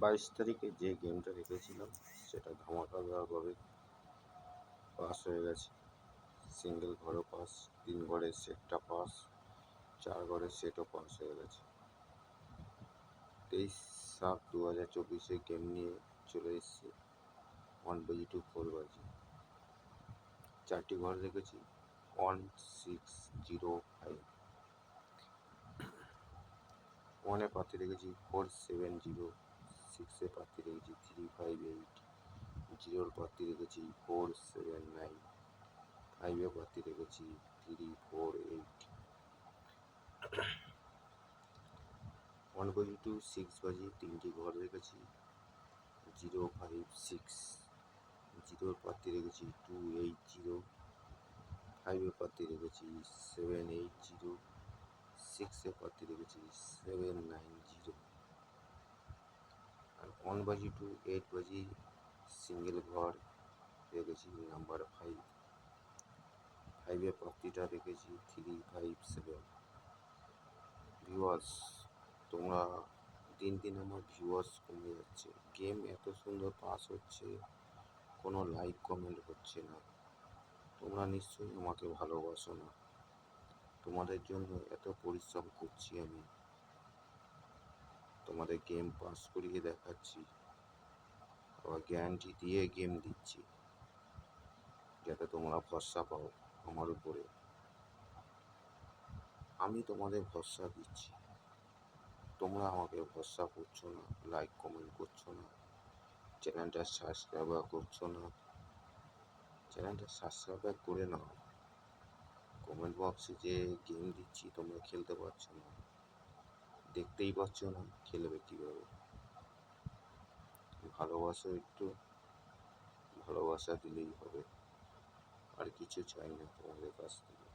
22 তারিখে যে গেমটা রেখেছিলাম সেটা ধামাকাদারভাবে পাস হয়ে গেছে। সিঙ্গেল ঘরও পাস, 3 ঘরের সেটটা পাস, 4 ঘরের সেটও পাস হয়ে গেছে। 23/7/2024 গেম নিয়ে চলে এসেছি 1 to 4 4টি ঘর রেখেছি 1605। 1-এ পাতি রেখেছি 470, 6-এ পাতি রেখেছি 358, 0-র পাতি রেখেছি 479, 5-এ পাতি রেখেছি 348। 1 to 6 3টি ঘর রেখেছি 056, 0-র পাতি রেখেছি 280, 5-এ পাতি রেখেছি 780, 6-এ পাতি রেখেছি 790। আর 1 to 8 সিঙ্গেল ঘর রেখেছি নাম্বার 5, 5-এ পাতিটা রেখেছি 357। ভিউয়ার্স, তোমরা দিন দিন আমার ভিউয়ার্স কমে যাচ্ছে, গেম এত সুন্দর পাস হচ্ছে, কোনো লাইক কমেন্ট হচ্ছে না। তোমরা নিশ্চয়ই আমাকে ভালোবাসো না, তোমাদের জন্য এত পরিশ্রম করছি আমি, তোমাদের গেম পাস করিয়ে দেখাচ্ছি, আবার গ্যারান্টি দিয়ে গেম দিচ্ছি যাতে তোমরা ভরসা পাও আমার উপরে। আমি তোমাদের ভরসা দিচ্ছি, তোমরা আমাকে ভরসা করছো না, লাইক কমেন্ট করছো না, চ্যানেলটা সাবস্ক্রাইব করছো না। চ্যানেলটা সাবস্ক্রাইব করে নাও। কমেন্ট বক্সে যে গেম দিচ্ছি তোমরা খেলতে পারছো না, দেখতেই পাচ্ছ না, খেলবে কীভাবে? ভালোবাসো, একটু ভালোবাসা দিলেই হবে, আর কিছু চাই না তোমাদের কাছ থেকে।